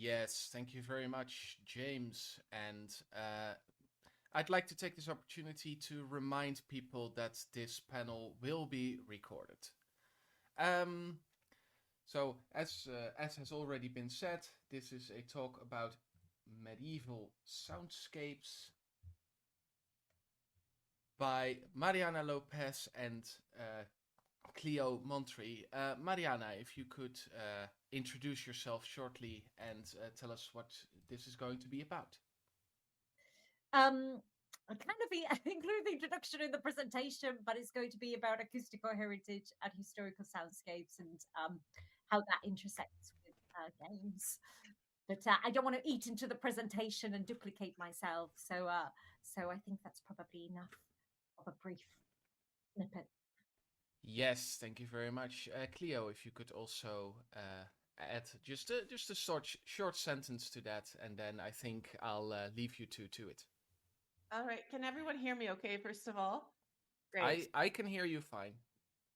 Yes, thank you very much, James. And I'd like to take this opportunity to remind people that this panel will be recorded. Um, as has already been said, this is a talk about medieval soundscapes by Mariana Lopez and Clio Montrey. Mariana, if you could introduce yourself shortly and tell us what this is going to be about. I kind of include the introduction in the presentation, but it's going to be about acoustical heritage and historical soundscapes and how that intersects with games. But I don't want to eat into the presentation and duplicate myself, so I think that's probably enough of a brief snippet. Yes, thank you very much, Clio. If you could also add just a short sentence to that, and then I think I'll leave you to it. All right. Can everyone hear me okay, first of all? Great. I can hear you fine.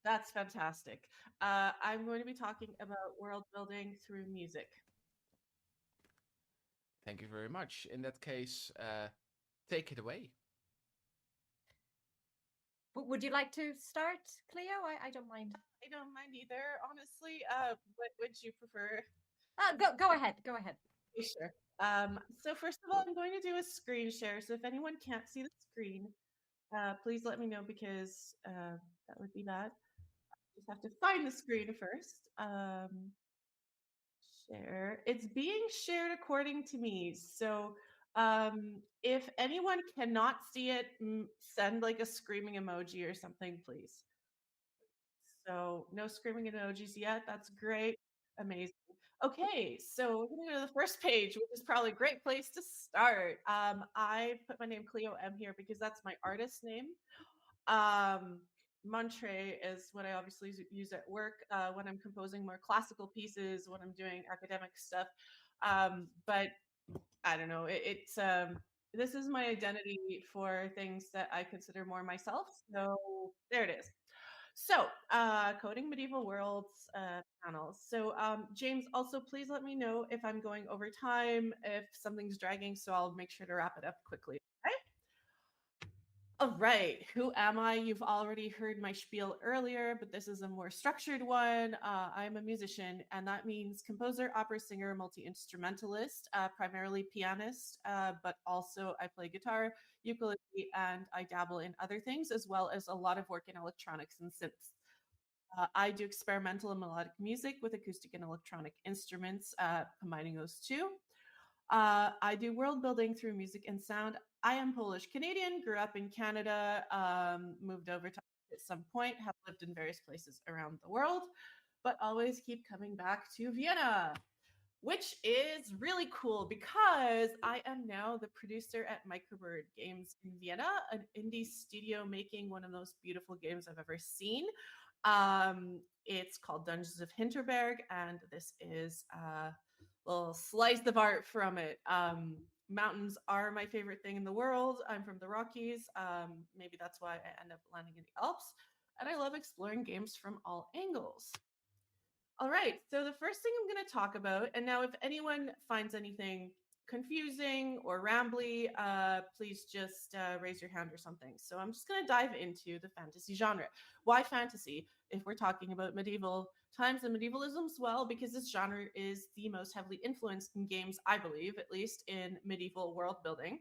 That's fantastic. I'm going to be talking about world building through music. Thank you very much. In that case, take it away. Would you like to start, Clio? I don't mind. I don't mind either, honestly. What would you prefer? Go ahead. Go ahead. Okay, sure. So first of all, I'm going to do a screen share. So if anyone can't see the screen, please let me know because that would be bad. Just have to find the screen first. Share. It's being shared according to me. So if anyone cannot see it, send like a screaming emoji or something, please. So no screaming emojis yet. That's great. Amazing. Okay, so we're gonna go to the first page, which is probably a great place to start. I put my name Clio M here because that's my artist name. Montrey is what I obviously use at work when I'm composing more classical pieces, when I'm doing academic stuff. But I don't know. It's this is my identity for things that I consider more myself. So there it is. So, coding medieval worlds panels. So, James, also please let me know if I'm going over time, if something's dragging, so I'll make sure to wrap it up quickly. Okay. All right, who am I? You've already heard my spiel earlier, but this is a more structured one. I'm a musician, and that means composer, opera singer, multi instrumentalist, primarily pianist, but also I play guitar, ukulele, and I dabble in other things, as well as a lot of work in electronics and synths. I do experimental and melodic music with acoustic and electronic instruments, combining those two. I do world building through music and sound. I am Polish Canadian, grew up in Canada, moved over to at some point, have lived in various places around the world, but always keep coming back to Vienna, which is really cool because I am now the producer at Microbird Games in Vienna, an indie studio making one of the most beautiful games I've ever seen. It's called Dungeons of Hinterberg, and this is little slice of art from it. Mountains are my favorite thing in the world. I'm from the Rockies. Maybe that's why I end up landing in the Alps. And I love exploring games from all angles. All right. So the first thing I'm going to talk about, and now if anyone finds anything confusing or rambly, please just raise your hand or something. So I'm just going to dive into the fantasy genre. Why fantasy? If we're talking about medieval times and medievalisms, well, because this genre is the most heavily influenced in games, I believe, at least in medieval world building.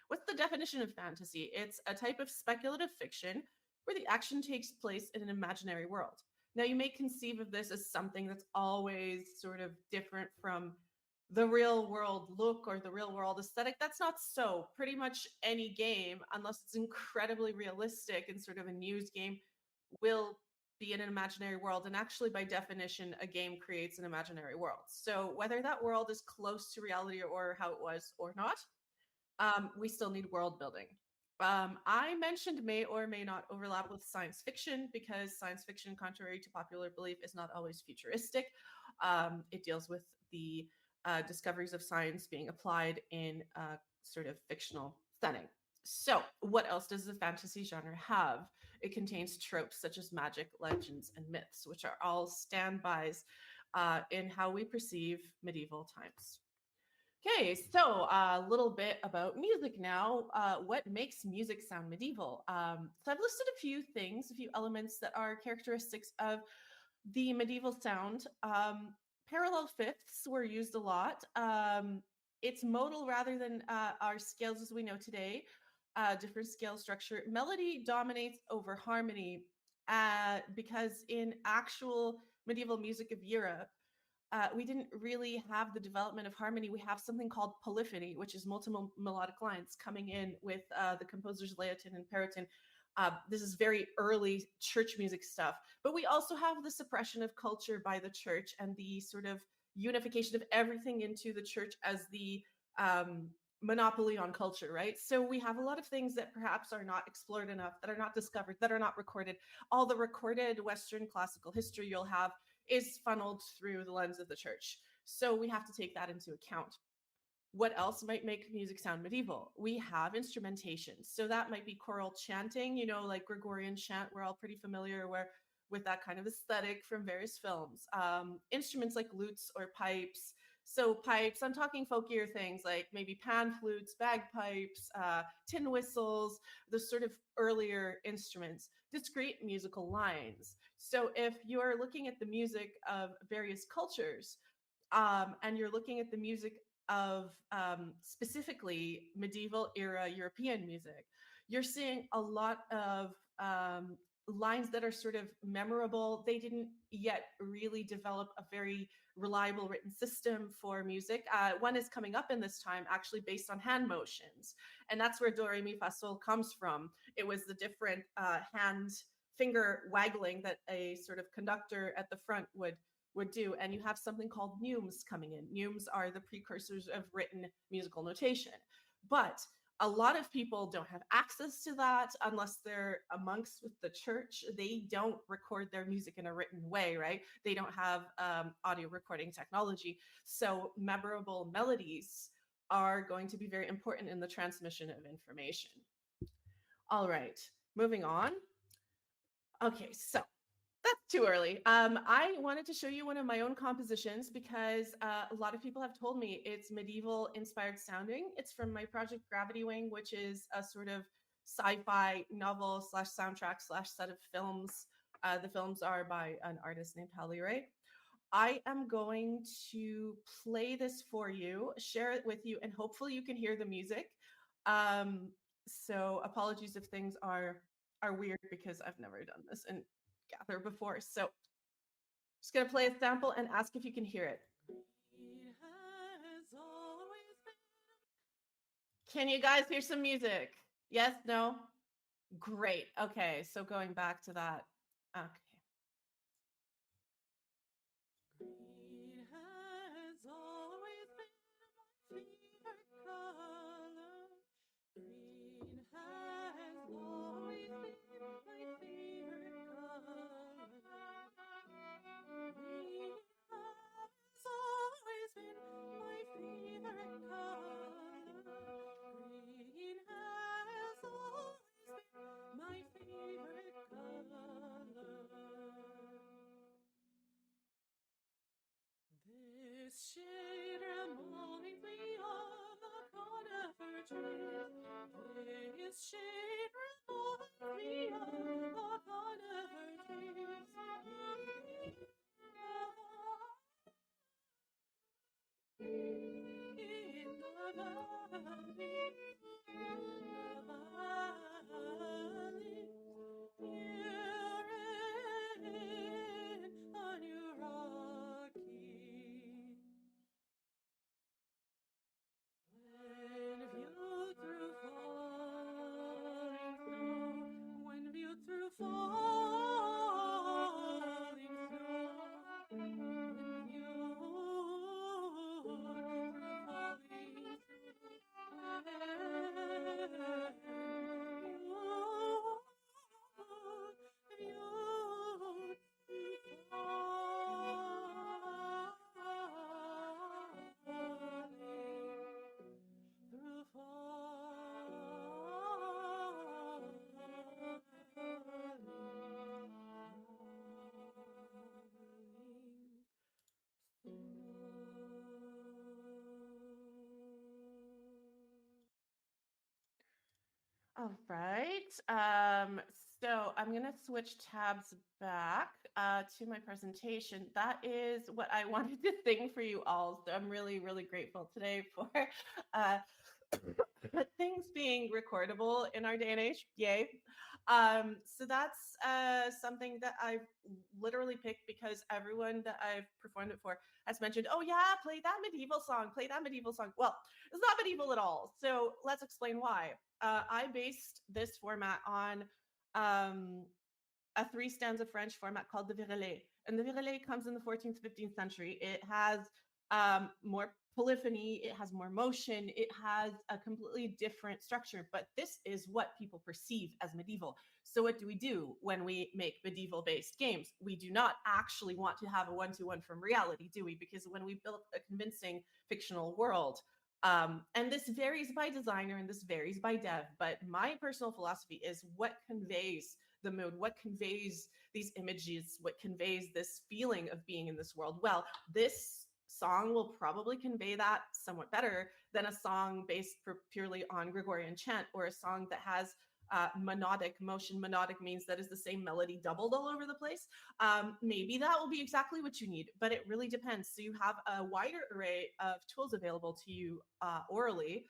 What's the definition of fantasy? It's a type of speculative fiction where the action takes place in an imaginary world. Now, you may conceive of this as something that's always sort of different from the real world look or the real world aesthetic. That's not so. Pretty much any game, unless it's incredibly realistic and sort of a news game, will be in an imaginary world. And actually, by definition, a game creates an imaginary world. So whether that world is close to reality or how it was or not, we still need world building. I mentioned may or may not overlap with science fiction because science fiction, contrary to popular belief, is not always futuristic. It deals with the discoveries of science being applied in a sort of fictional setting. So, what else does the fantasy genre have? It contains tropes such as magic, legends, and myths, which are all standbys in how we perceive medieval times. Okay, so a little bit about music now. What makes music sound medieval? So I've listed a few things, a few elements that are characteristics of the medieval sound. Parallel fifths were used a lot. It's modal rather than our scales as we know today, different scale structure. Melody dominates over harmony because in actual medieval music of Europe, we didn't really have the development of harmony. We have something called polyphony, which is multiple melodic lines coming in with the composers Leotin and Periton. This is very early church music stuff. But we also have the suppression of culture by the church and the sort of unification of everything into the church as the monopoly on culture, right? So we have a lot of things that perhaps are not explored enough, that are not discovered, that are not recorded. All the recorded Western classical history you'll have is funneled through the lens of the church. So we have to take that into account. What else might make music sound medieval? We have instrumentation. So that might be choral chanting, you know, like Gregorian chant. We're all pretty familiar with that kind of aesthetic from various films. Instruments like lutes or pipes. So pipes, I'm talking folkier things like maybe pan flutes, bagpipes, tin whistles, the sort of earlier instruments. Discrete musical lines. So if you're looking at the music of various cultures, and you're looking at the music of specifically medieval era European music, you're seeing a lot of lines that are sort of memorable. They didn't yet really develop a very reliable written system for music. One is coming up in this time, actually based on hand motions. And that's where do, re, mi, fa, sol comes from. It was the different hand finger waggling that a sort of conductor at the front would do. And you have something called neumes coming in. Neumes are the precursors of written musical notation. But a lot of people don't have access to that unless they're amongst with the church. They don't record their music in a written way, right? They don't have audio recording technology. So memorable melodies are going to be very important in the transmission of information. All right, moving on. Okay, so that's too early. I wanted to show you one of my own compositions because a lot of people have told me it's medieval inspired sounding. It's from my project Gravity Wing, which is a sort of sci-fi novel / soundtrack / set of films. The films are by an artist named Hal Leroy. I am going to play this for you, share it with you, and hopefully you can hear the music. So apologies if things are weird because I've never done this in Gather before. So just gonna play a sample and ask if you can hear it. Can you guys hear some music? Yes, no? Great. Okay, so going back to that. Okay. Green has always been my favorite color. Green has always been my favorite color. Green has always been my favorite color. Green has always been my favorite color. All right. So I'm going to switch tabs back to my presentation. That is what I wanted to sing for you all. So I'm really, really grateful today for uh, things being recordable in our day and age. Yay. So that's something that I've literally picked because everyone that I've performed it for has mentioned, oh yeah, play that medieval song, play that medieval song. Well, it's not medieval at all. So let's explain why. I based this format on a three stanza French format called the virelai. And the virelai comes in the 14th, 15th century. It has more polyphony, it has more motion, it has a completely different structure. But this is what people perceive as medieval. So, what do we do when we make medieval based games? We do not actually want to have a one-to-one from reality, do we? Because when we build a convincing fictional world, and this varies by designer and this varies by dev, but my personal philosophy is what conveys the mood, what conveys these images, what conveys this feeling of being in this world. Well, this song will probably convey that somewhat better than a song based purely on Gregorian chant or a song that has monodic motion. Monodic means that is the same melody doubled all over the place. Maybe that will be exactly what you need, but it really depends. So you have a wider array of tools available to you orally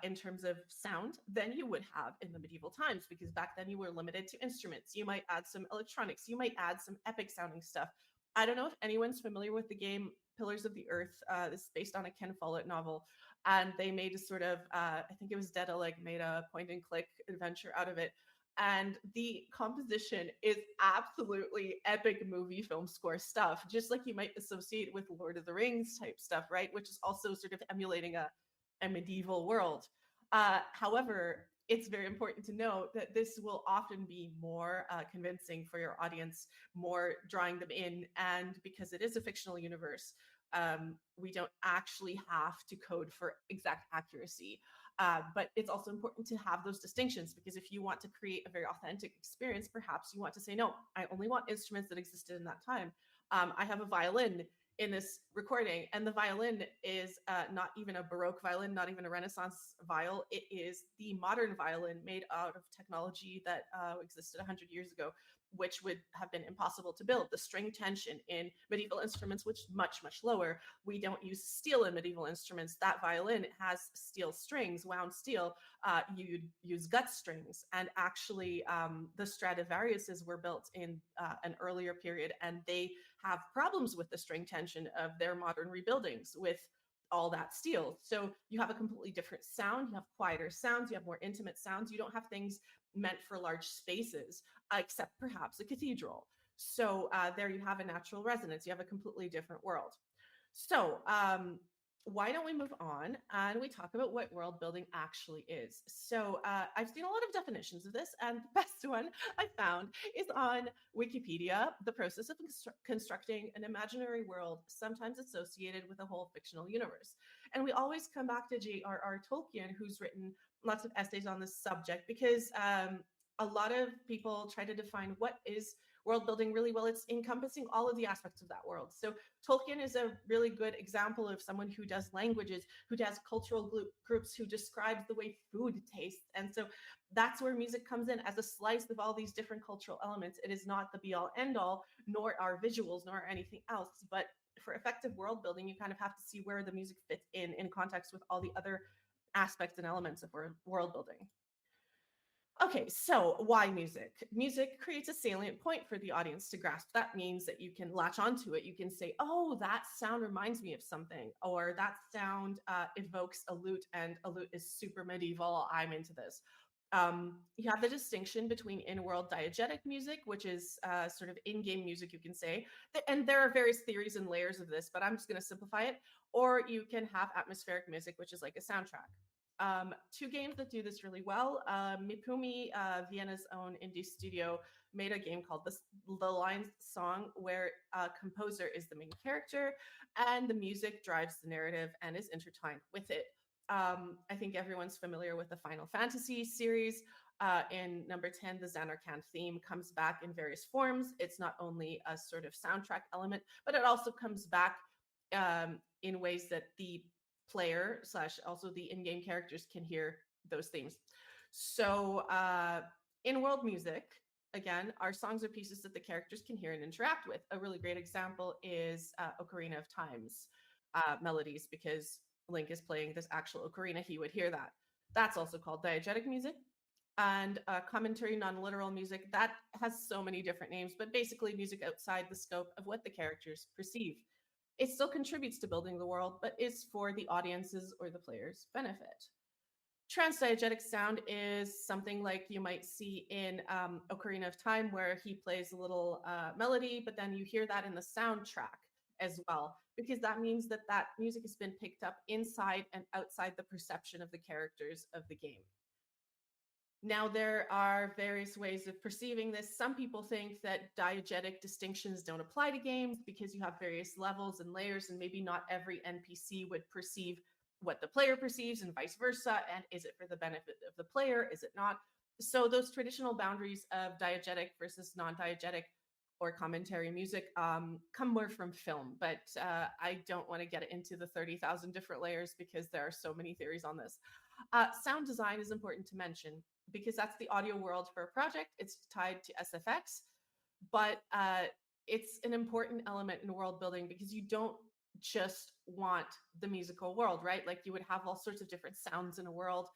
in terms of sound than you would have in the medieval times, because back then you were limited to instruments. You might add some electronics, you might add some epic sounding stuff. I don't know if anyone's familiar with the game Pillars of the Earth. This is based on a Ken Follett novel, and they made a sort of, I think it was Daedalic made a point and click adventure out of it. And the composition is absolutely epic movie film score stuff, just like you might associate with Lord of the Rings type stuff, right? Which is also sort of emulating a medieval world. However, it's very important to note that this will often be more convincing for your audience, more drawing them in. And because it is a fictional universe, we don't actually have to code for exact accuracy. But it's also important to have those distinctions, because if you want to create a very authentic experience, perhaps you want to say, no, I only want instruments that existed in that time. I have a violin in this recording, and the violin is not even a Baroque violin, not even a Renaissance viol. It is the modern violin made out of technology that existed 100 years ago, which would have been impossible to build. The string tension in medieval instruments, which is much, much lower. We don't use steel in medieval instruments. That violin has steel strings, wound steel. You'd use gut strings. And actually, the Stradivariuses were built in an earlier period, and they have problems with the string tension of their modern rebuildings with all that steel. So you have a completely different sound. You have quieter sounds. You have more intimate sounds. You don't have things meant for large spaces, except perhaps a cathedral. So there you have a natural resonance. You have a completely different world. So why don't we move on and we talk about what world building actually is? So I've seen a lot of definitions of this, and the best one I found is on Wikipedia: the process of constructing an imaginary world, sometimes associated with a whole fictional universe. And we always come back to J.R.R. Tolkien, who's written lots of essays on this subject, because a lot of people try to define what is world building really well. It's encompassing all of the aspects of that world. So Tolkien is a really good example of someone who does languages, who does cultural groups, who describes the way food tastes. And so that's where music comes in as a slice of all these different cultural elements. It is not the be all end all, nor our visuals, nor anything else. But for effective world building, you kind of have to see where the music fits in context with all the other aspects and elements of world building. Okay, so why music? Music creates a salient point for the audience to grasp. That means that you can latch onto it. You can say, oh, that sound reminds me of something, or that sound evokes a lute, and a lute is super medieval. I'm into this. You have the distinction between in-world diegetic music, which is sort of in-game music, you can say. And there are various theories and layers of this, but I'm just going to simplify it. Or you can have atmospheric music, which is like a soundtrack. Two games that do this really well. Mipumi, Vienna's own indie studio, made a game called The Lion's Song, where a composer is the main character and the music drives the narrative and is intertwined with it. I think everyone's familiar with the Final Fantasy series. In number 10, the Zanarkand theme comes back in various forms. It's not only a sort of soundtrack element, but it also comes back in ways that the player / also the in-game characters can hear those themes. So in world music, again, our songs are pieces that the characters can hear and interact with. A really great example is Ocarina of Time's melodies, because Link is playing this actual ocarina, he would hear that. That's also called diegetic music. And commentary, non-literal music, that has so many different names, but basically music outside the scope of what the characters perceive. It still contributes to building the world, but is for the audience's or the player's benefit. Transdiegetic sound is something like you might see in Ocarina of Time, where he plays a little melody, but then you hear that in the soundtrack as well, because that means that that music has been picked up inside and outside the perception of the characters of the game. Now, there are various ways of perceiving this. Some people think that diegetic distinctions don't apply to games because you have various levels and layers, and maybe not every NPC would perceive what the player perceives and vice versa. And is it for the benefit of the player? Is it not? So those traditional boundaries of diegetic versus non-diegetic or commentary music come more from film, but I don't want to get into the 30,000 different layers because there are so many theories on this. Sound design is important to mention because that's the audio world for a project. It's tied to SFX, but it's an important element in world building because you don't just want the musical world, right? Like you would have all sorts of different sounds in a world.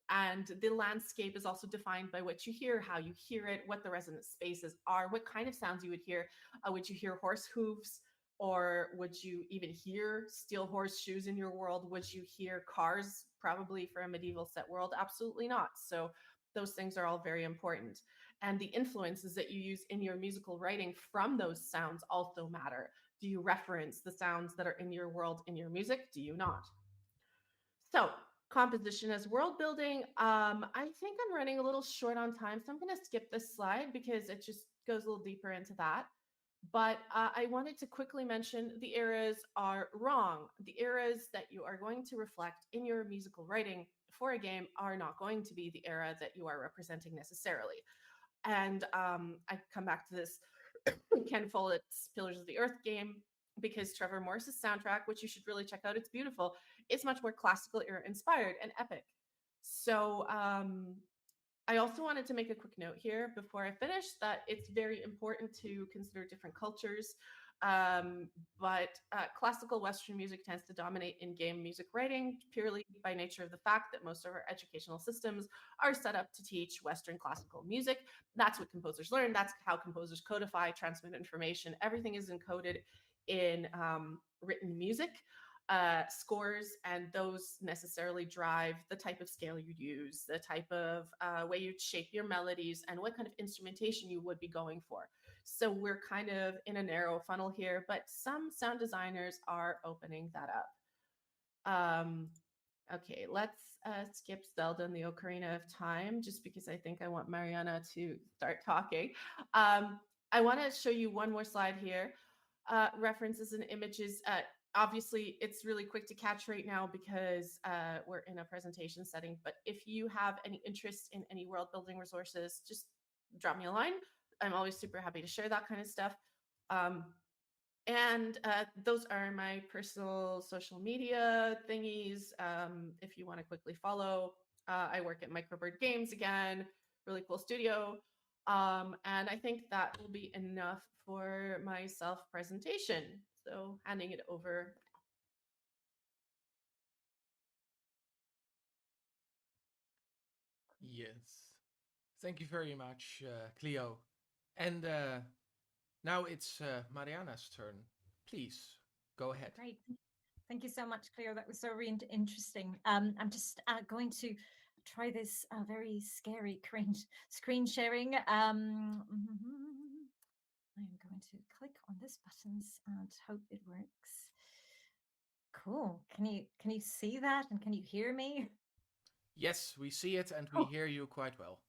And the landscape is also defined by what you hear, how you hear it, what the resonant spaces are, what kind of sounds you would hear. Would you hear horse hooves? Or would you even hear steel horseshoes in your world? Would you hear cars? Probably for a medieval set world, absolutely not. So those things are all very important. And the influences that you use in your musical writing from those sounds also matter. Do you reference the sounds that are in your world in your music? Do you not? So composition as world building. I think I'm running a little short on time, so I'm going to skip this slide because it just goes a little deeper into that. But I wanted to quickly mention the eras are wrong. The eras that you are going to reflect in your musical writing for a game are not going to be the era that you are representing necessarily. And I come back to this Ken Follett's Pillars of the Earth game because Trevor Morris's soundtrack, which you should really check out, it's beautiful. It's much more classical era inspired and epic. So I also wanted to make a quick note here before I finish that it's very important to consider different cultures. But classical Western music tends to dominate in game music writing purely by nature of the fact that most of our educational systems are set up to teach Western classical music. That's what composers learn. That's how composers codify, transmit information. Everything is encoded in written music. Scores, and those necessarily drive the type of scale you use, the type of way you shape your melodies, and what kind of instrumentation you would be going for. So we're kind of in a narrow funnel here, but some sound designers are opening that up. Okay, let's skip Zelda and the Ocarina of Time, just because I think I want Mariana to start talking. I want to show you one more slide here. References and images. Obviously, it's really quick to catch right now because we're in a presentation setting. But if you have any interest in any world building resources, just drop me a line. I'm always super happy to share that kind of stuff. And those are my personal social media thingies. If you want to quickly follow, I work at Microbird Games again, really cool studio. And I think that will be enough for my self-presentation. So handing it over. Yes. Thank you very much, Clio. And now it's Mariana's turn. Please, go ahead. Great. Thank you so much, Clio. That was so really interesting. I'm just going to try this very scary screen sharing. I'm going to click on this buttons and hope it works. Cool. Can you see that and can you hear me? Yes, we see it and we hear you quite well.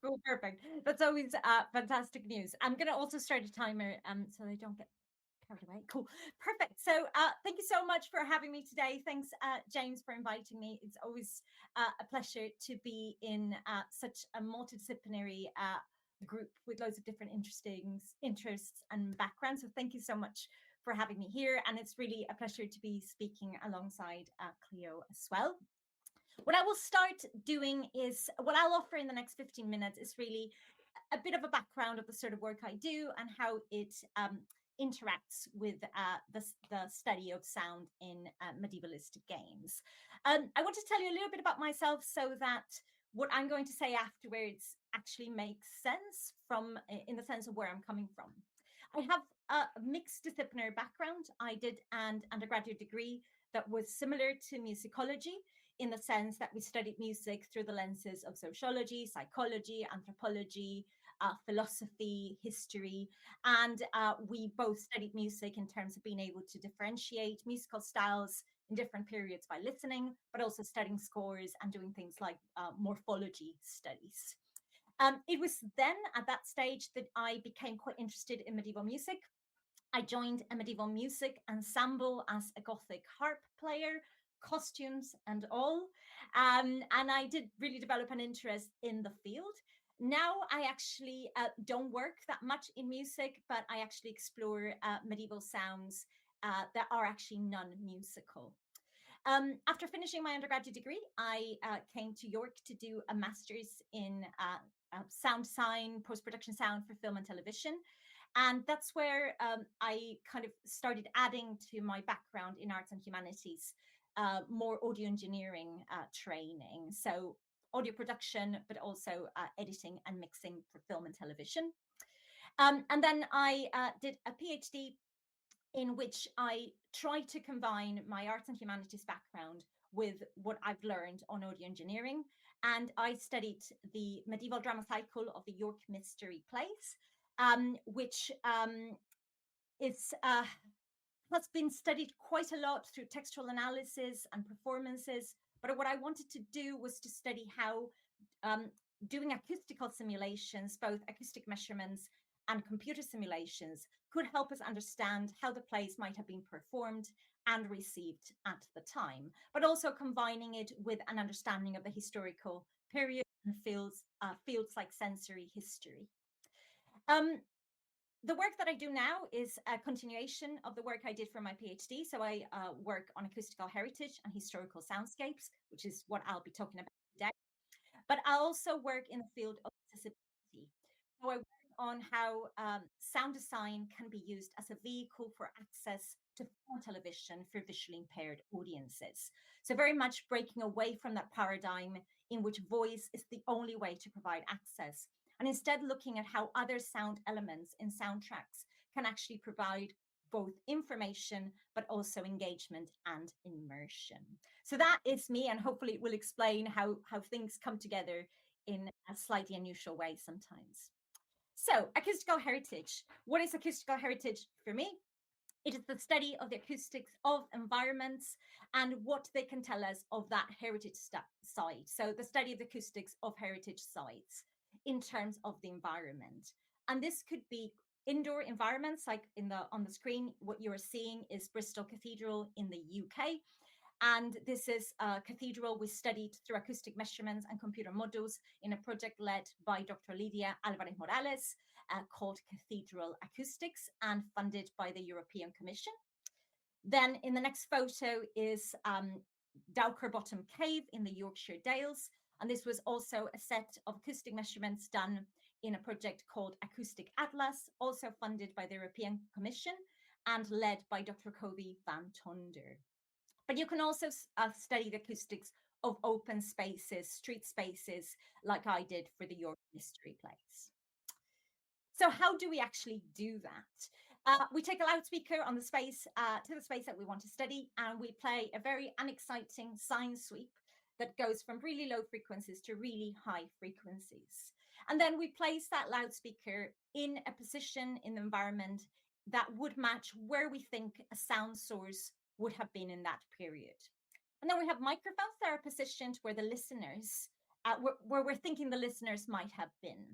Cool, perfect. That's always fantastic news. I'm going to also start a timer so they don't get carried away. Cool, perfect. So thank you so much for having me today. Thanks, James, for inviting me. It's always a pleasure to be in such a multidisciplinary group with loads of different interests and backgrounds. So thank you so much for having me here. And it's really a pleasure to be speaking alongside Clio as well. What I will start doing is, what I'll offer in the next 15 minutes is really a bit of a background of the sort of work I do and how it interacts with the study of sound in medievalistic games. I want to tell you a little bit about myself so that what I'm going to say afterwards actually makes sense from in the sense of where I'm coming from. I have a mixed disciplinary background. I did an undergraduate degree that was similar to musicology in the sense that we studied music through the lenses of sociology, psychology, anthropology, philosophy, history, and we both studied music in terms of being able to differentiate musical styles in different periods by listening, but also studying scores and doing things like morphology studies. It was then at that stage that I became quite interested in medieval music. I joined a medieval music ensemble as a Gothic harp player, costumes and all. And I did really develop an interest in the field. Now I actually don't work that much in music, but I actually explore medieval sounds that are actually non-musical. After finishing my undergraduate degree, I came to York to do a master's in sound design, post-production sound for film and television. And that's where I kind of started adding to my background in arts and humanities, more audio engineering training. So audio production, but also editing and mixing for film and television. And then I did a PhD in which I tried to combine my arts and humanities background with what I've learned on audio engineering. And I studied the medieval drama cycle of the York Mystery Plays, which is has been studied quite a lot through textual analysis and performances. But what I wanted to do was to study how doing acoustical simulations, both acoustic measurements and computer simulations, could help us understand how the plays might have been performed and received at the time, but also combining it with an understanding of the historical period and fields like sensory history. The work that I do now is a continuation of the work I did for my PhD. So I work on acoustical heritage and historical soundscapes, which is what I'll be talking about today. But I also work in the field of accessibility. So I work on how sound design can be used as a vehicle for access to film television for visually impaired audiences. So very much breaking away from that paradigm in which voice is the only way to provide access, and instead looking at how other sound elements in soundtracks can actually provide both information, but also engagement and immersion. So that is me, and hopefully it will explain how things come together in a slightly unusual way sometimes. So acoustical heritage. What is acoustical heritage for me? It is the study of the acoustics of environments and what they can tell us of that heritage site. So the study of the acoustics of heritage sites in terms of the environment. And this could be indoor environments, like on the screen, what you are seeing is Bristol Cathedral in the UK. And this is a cathedral we studied through acoustic measurements and computer models in a project led by Dr. Lidia Alvarez Morales called Cathedral Acoustics and funded by the European Commission. Then in the next photo is Dowker Bottom Cave in the Yorkshire Dales. And this was also a set of acoustic measurements done in a project called Acoustic Atlas, also funded by the European Commission and led by Dr. Covey van Tonder. But you can also study the acoustics of open spaces, street spaces, like I did for the York Mystery Plays. So how do we actually do that? We take a loudspeaker on the space to the space that we want to study, and we play a very unexciting sine sweep that goes from really low frequencies to really high frequencies. And then we place that loudspeaker in a position in the environment that would match where we think a sound source would have been in that period. And then we have microphones that are positioned where the listeners, where we're thinking the listeners might have been.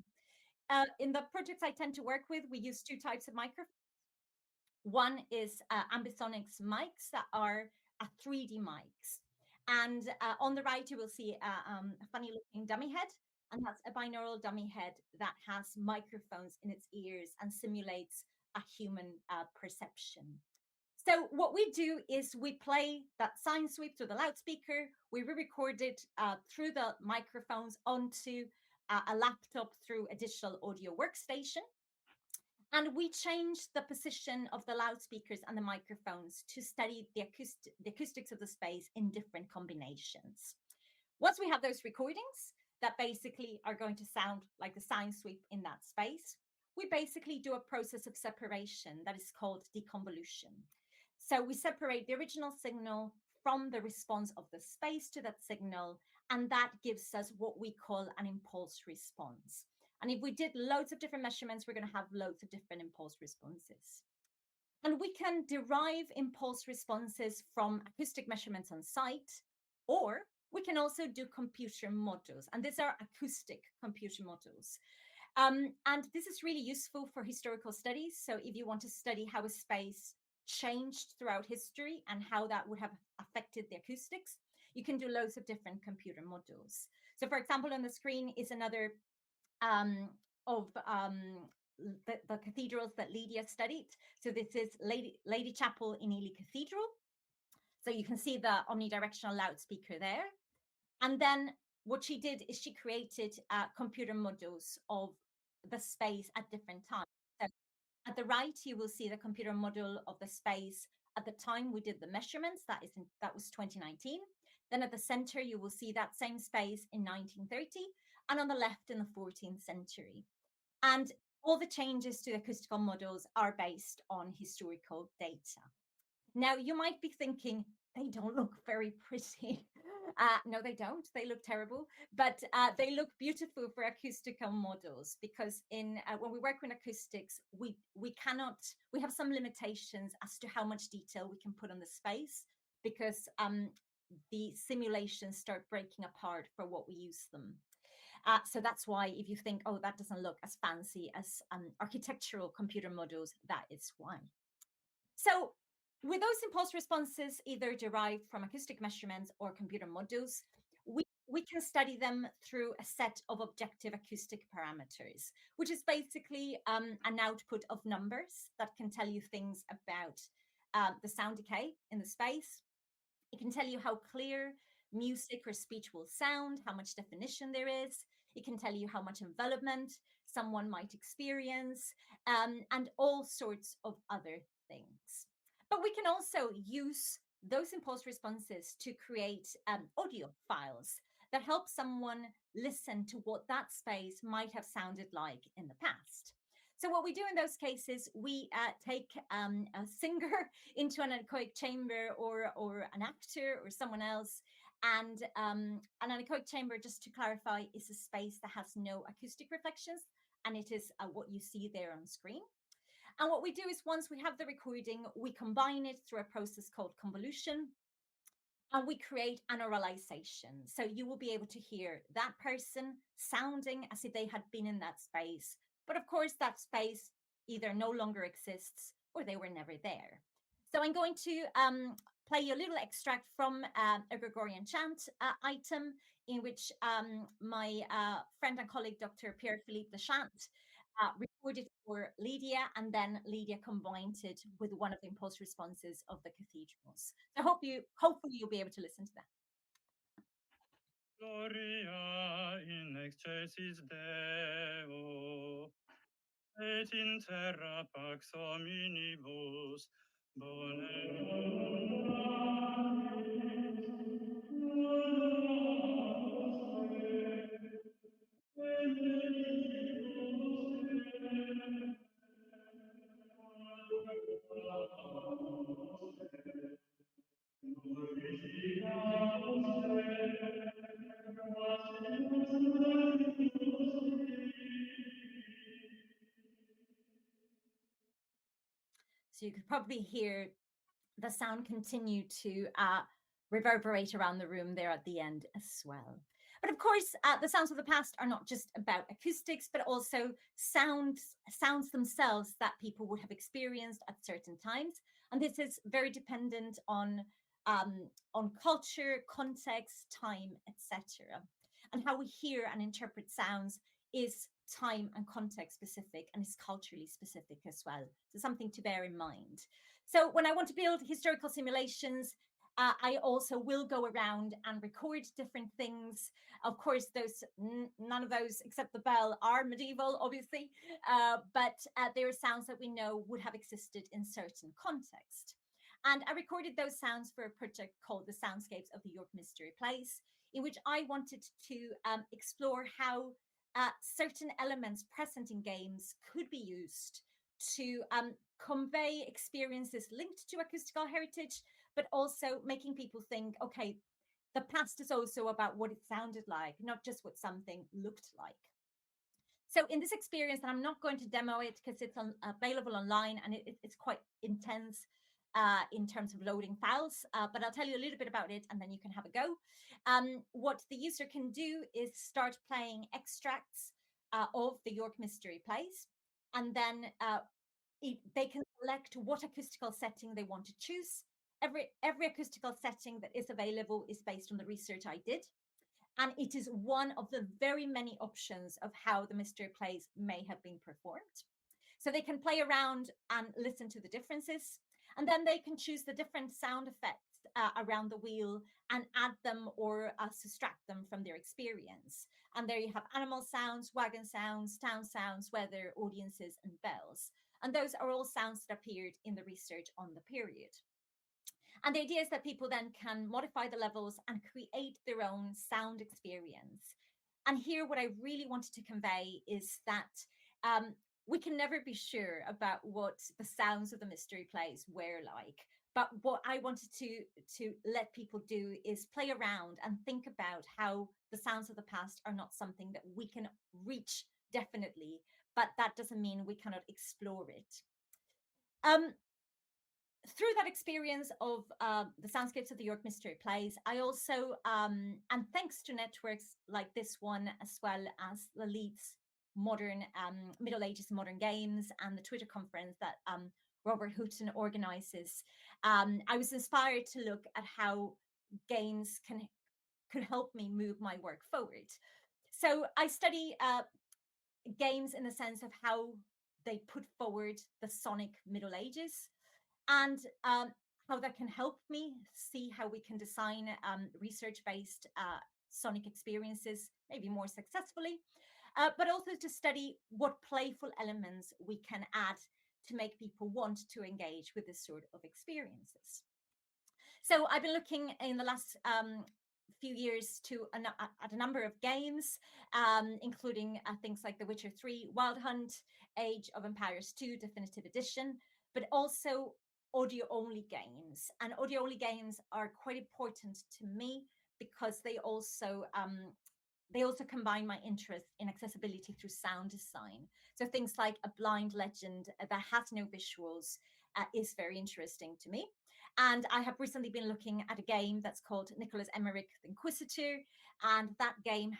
In the projects I tend to work with, we use two types of microphones. One is ambisonics mics that are 3D mics. And on the right, you will see a funny looking dummy head. And that's a binaural dummy head that has microphones in its ears and simulates a human perception. So what we do is we play that sine sweep through the loudspeaker, we re-record it through the microphones onto a laptop through a digital audio workstation. And we change the position of the loudspeakers and the microphones to study the acoustics of the space in different combinations. Once we have those recordings that basically are going to sound like the sine sweep in that space, we basically do a process of separation that is called deconvolution. So we separate the original signal from the response of the space to that signal, and that gives us what we call an impulse response. And if we did loads of different measurements, we're going to have loads of different impulse responses. And we can derive impulse responses from acoustic measurements on site, or we can also do computer models. And these are acoustic computer models. And this is really useful for historical studies. So if you want to study how a space changed throughout history and how that would have affected the acoustics, you can do loads of different computer models. So for example, on the screen is another of the cathedrals that Lydia studied. So this is Lady Chapel in Ely Cathedral. So you can see the omnidirectional loudspeaker there. And then what she did is she created computer models of the space at different times. So at the right, you will see the computer model of the space at the time we did the measurements. That was 2019. Then at the center, you will see that same space in 1930, and on the left in the 14th century. And all the changes to the acoustical models are based on historical data. Now, you might be thinking, they don't look very pretty. No, they don't. They look terrible, but they look beautiful for acoustical models, because when we work with acoustics, we have some limitations as to how much detail we can put on the space, because the simulations start breaking apart for what we use them. So that's why if you think, oh, that doesn't look as fancy as architectural computer models, that is why. So with those impulse responses, either derived from acoustic measurements or computer models, we can study them through a set of objective acoustic parameters, which is basically an output of numbers that can tell you things about the sound decay in the space. It can tell you how clear music or speech will sound, how much definition there is. It can tell you how much envelopment someone might experience, and all sorts of other things. But we can also use those impulse responses to create audio files that help someone listen to what that space might have sounded like in the past. So what we do in those cases, we take a singer into an anechoic chamber, or an actor or someone else. And an anechoic chamber, just to clarify, is a space that has no acoustic reflections, and it is what you see there on screen. And what we do is, once we have the recording, we combine it through a process called convolution, and we create an auralization. So you will be able to hear that person sounding as if they had been in that space. But of course, that space either no longer exists or they were never there. So I'm going to play you a little extract from a Gregorian chant item, in which my friend and colleague, Dr. Pierre-Philippe Deschamps, recorded for Lydia, and then Lydia combined it with one of the impulse responses of the cathedrals. So hopefully you'll be able to listen to that. Gloria in excelsis Deo, et in terra pax hominibus, So you could probably hear the sound continue to reverberate around the room there at the end as well. But of course, the sounds of the past are not just about acoustics, but also sounds themselves that people would have experienced at certain times. And this is very dependent on culture, context, time, etc. And how we hear and interpret sounds is time and context specific, and is culturally specific as well. So something to bear in mind. So when I want to build historical simulations, I also will go around and record different things. Of course, none of those except the bell are medieval, obviously, but there are sounds that we know would have existed in certain context. And I recorded those sounds for a project called the Soundscapes of the York Mystery Plays, in which I wanted to explore how certain elements present in games could be used to convey experiences linked to acoustical heritage, but also making people think, okay, the past is also about what it sounded like, not just what something looked like. So in this experience, and I'm not going to demo it because it's available online and it's quite intense in terms of loading files, but I'll tell you a little bit about it and then you can have a go. What the user can do is start playing extracts of the York Mystery Plays, and then they can select what acoustical setting they want to choose. Every acoustical setting that is available is based on the research I did. And it is one of the very many options of how the mystery plays may have been performed. So they can play around and listen to the differences. And then they can choose the different sound effects around the wheel and add them or subtract them from their experience. And there you have animal sounds, wagon sounds, town sounds, weather, audiences, and bells. And those are all sounds that appeared in the research on the period. And the idea is that people then can modify the levels and create their own sound experience. And here, what I really wanted to convey is that we can never be sure about what the sounds of the mystery plays were like. But what I wanted to let people do is play around and think about how the sounds of the past are not something that we can reach definitely, but that doesn't mean we cannot explore it. Through that experience of the Soundscapes of the York Mystery Plays, I also, and thanks to networks like this one, as well as the Leeds Modern Middle Ages and Modern Games and the Twitter conference that Robert Houghton organizes, I was inspired to look at how games could help me move my work forward. So I study games in the sense of how they put forward the sonic Middle Ages, and how that can help me see how we can design research-based sonic experiences maybe more successfully, but also to study what playful elements we can add to make people want to engage with this sort of experiences. So I've been looking in the last few years at a number of games, including things like The Witcher 3 Wild Hunt, Age of Empires 2 Definitive Edition, but also audio-only games. And audio-only games are quite important to me because they also combine my interest in accessibility through sound design. So things like a blind legend that has no visuals is very interesting to me. And I have recently been looking at a game that's called Nicholas Emmerich the Inquisitor, and that game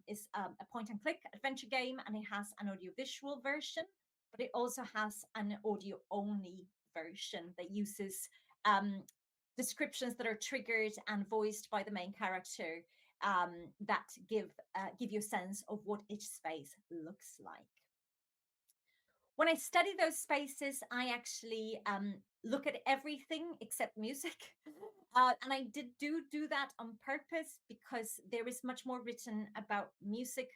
is a point-and-click adventure game, and it has an audio-visual version, but it also has an audio-only version that uses descriptions that are triggered and voiced by the main character that give you a sense of what each space looks like. When I study those spaces, I actually look at everything except music. And I did do that on purpose because there is much more written about music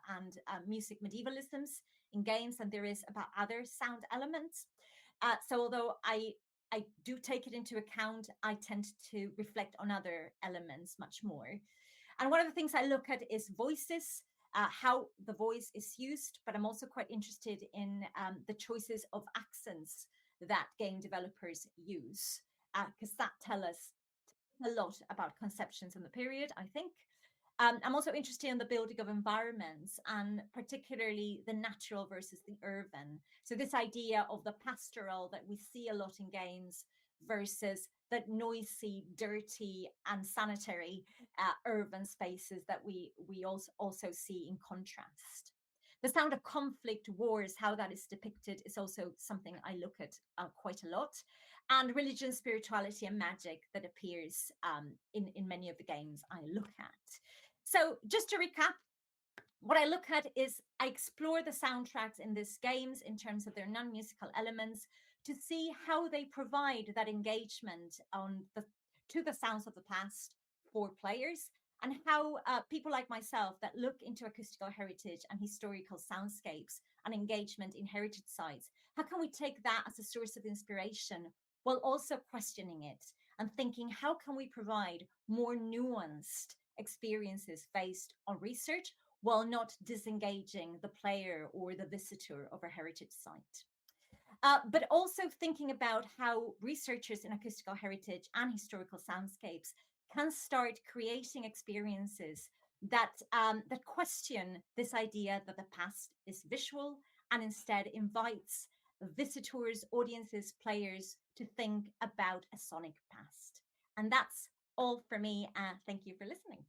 and music medievalisms in games than there is about other sound elements. So although I do take it into account, I tend to reflect on other elements much more. And one of the things I look at is voices, how the voice is used, but I'm also quite interested in the choices of accents that game developers use, because that tells us a lot about conceptions in the period, I think. I'm also interested in the building of environments, and particularly the natural versus the urban. So this idea of the pastoral that we see a lot in games versus the noisy, dirty, and sanitary urban spaces that we also see in contrast. The sound of conflict, wars, how that is depicted is also something I look at quite a lot. And religion, spirituality, and magic that appears in many of the games I look at. So just to recap, what I look at is I explore the soundtracks in these games in terms of their non-musical elements to see how they provide that engagement to the sounds of the past for players, and how people like myself that look into acoustical heritage and historical soundscapes and engagement in heritage sites, how can we take that as a source of inspiration while also questioning it and thinking, how can we provide more nuanced experiences based on research while not disengaging the player or the visitor of a heritage site? But also thinking about how researchers in acoustical heritage and historical soundscapes can start creating experiences that that question this idea that the past is visual and instead invites visitors, audiences, players to think about a sonic past. And that's all for me. Thank you for listening.